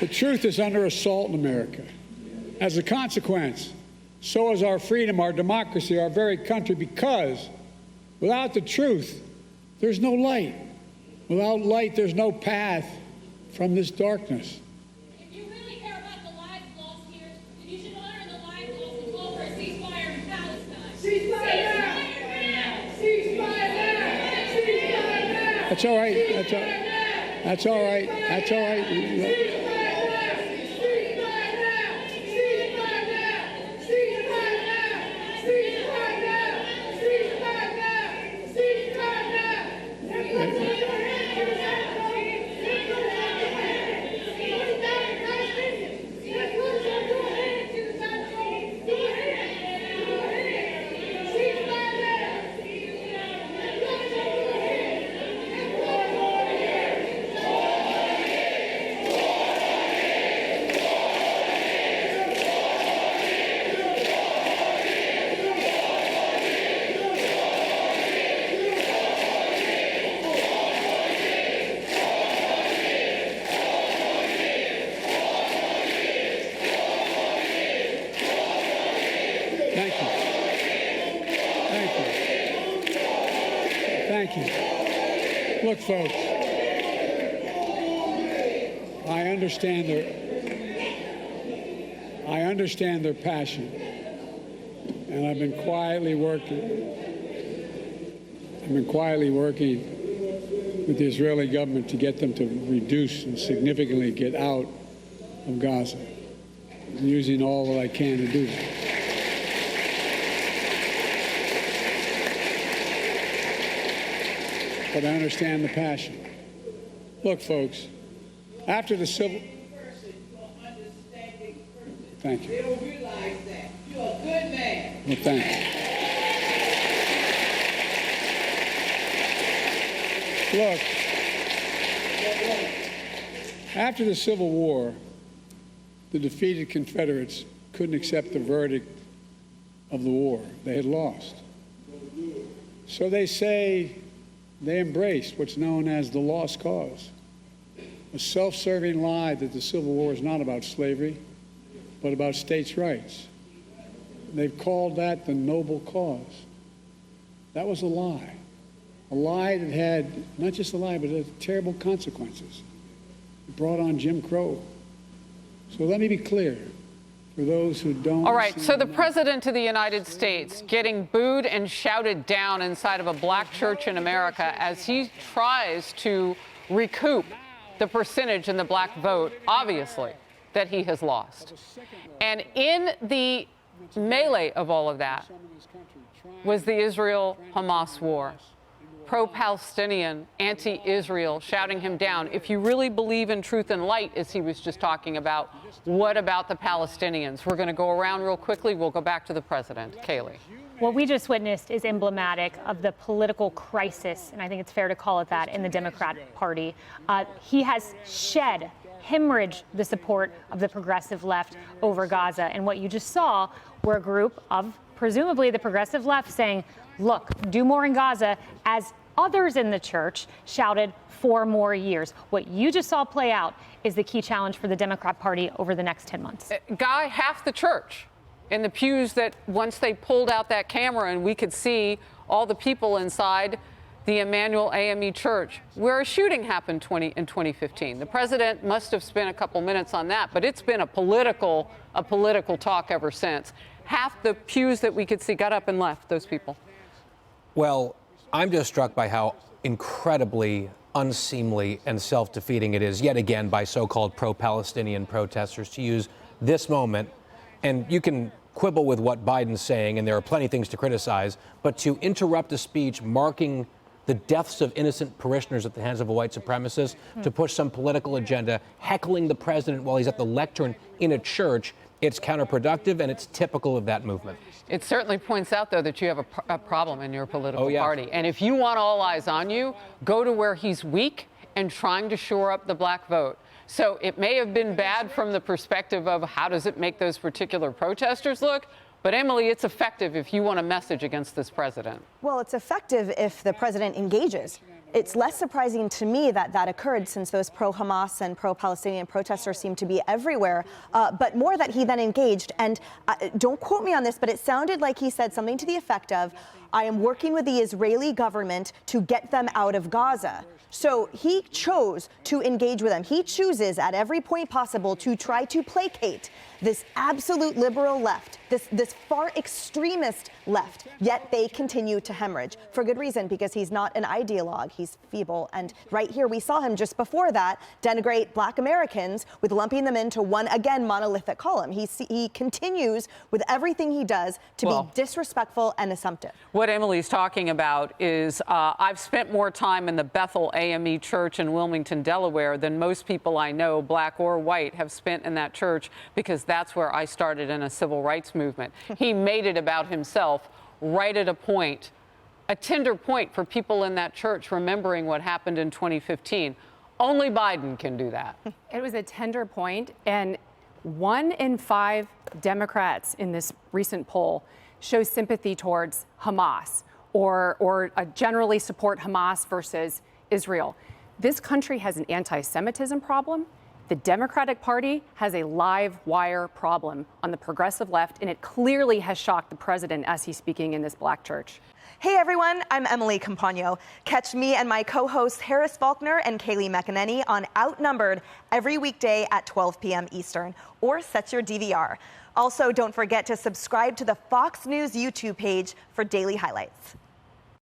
The truth is under assault in America. As a consequence, so is our freedom, our democracy, our very country, because without the truth, there's no light. Without light, there's no path from this darkness. If you really care about the lives lost here, then you should honor the lives lost and call for a ceasefire in Palestine. Ceasefire now! Ceasefire now! Ceasefire now! That's all right. That's all right. That's all right. That's all right. Thank you. Look, folks, I understand their passion, and I've been quietly working with the Israeli government to get them to reduce and significantly get out of Gaza, using all that I can to do that. But I understand the passion. Look, folks, after the civil... Thank you. They don't realize that. You're a good man. Well, thank you. Look, after the Civil War, the defeated Confederates couldn't accept the verdict of the war. They had lost. So they say they embraced what's known as the lost cause, a self-serving lie that the Civil War is not about slavery, but about states' rights. They've called that the noble cause. That was a lie that had, not just a lie, but it had terrible consequences. It brought on Jim Crow. So let me be clear, for those who don't... All right, so the President of the United States getting booed and shouted down inside of a black church in America as he tries to recoup the percentage in the black vote, obviously, that he has lost. And in the melee of all of that was the Israel-Hamas war. Pro-Palestinian, anti-Israel, shouting him down. If you really believe in truth and light, as he was just talking about, what about the Palestinians? We're going to go around real quickly. We'll go back to the president. Kayleigh. What we just witnessed is emblematic of the political crisis, and I think it's fair to call it that, in the Democratic Party. He has hemorrhaged the support of the progressive left over Gaza. And what you just saw were a group of, presumably the progressive left, saying, look, do more in Gaza, as others in the church shouted 4 more years. What you just saw play out is the key challenge for the Democrat Party over the next 10 months. Guy, half the church in the pews that once they pulled out that camera and we could see all the people inside the Emmanuel AME Church, where a shooting happened in 2015. The president must have spent a couple minutes on that, but it's been a political talk ever since. Half the pews that we could see got up and left, those people. Well, I'm just struck by how incredibly unseemly and self-defeating it is, yet again, by so-called pro-Palestinian protesters to use this moment, and you can quibble with what Biden's saying, and there are plenty of things to criticize, but to interrupt a speech marking the deaths of innocent parishioners at the hands of a white supremacist, to push some political agenda, heckling the president while he's at the lectern in a church, it's counterproductive, and it's typical of that movement. It certainly points out, though, that you have a problem in your political party. And if you want all eyes on you, go to where he's weak and trying to shore up the black vote. So it may have been bad from the perspective of how does it make those particular protesters look, but Emily, it's effective if you want a message against this president. Well, it's effective if the president engages it's less surprising to me that that occurred, since those pro-Hamas and pro-Palestinian protesters seem to be everywhere, but more that he then engaged. And don't quote me on this, but it sounded like he said something to the effect of, I am working with the Israeli government to get them out of Gaza. So he chose to engage with them. He chooses at every point possible to try to placate this absolute liberal left, this far extremist left, yet they continue to hemorrhage for good reason, because he's not an ideologue, he's feeble. And right here, we saw him just before that denigrate Black Americans with lumping them into one, again, monolithic column. He continues with everything he does to be disrespectful and assumptive. What Emily's talking about is I've spent more time in the Bethel AME Church in Wilmington, Delaware than most people I know, black or white, have spent in that church, because that's where I started in a civil rights movement. He made it about himself right at a point, a tender point for people in that church remembering what happened in 2015. Only Biden can do that. It was a tender point, and 1 in 5 Democrats in this recent poll show sympathy towards Hamas or generally support Hamas versus Israel. This country has an anti-Semitism problem. The Democratic Party has a live wire problem on the progressive left, and it clearly has shocked the president as he's speaking in this black church. Hey everyone, I'm Emily Campagno. Catch me and my co-hosts Harris Faulkner and Kaylee McEnany on Outnumbered every weekday at 12 p.m. Eastern, or set your DVR. Also, don't forget to subscribe to the Fox News YouTube page for daily highlights.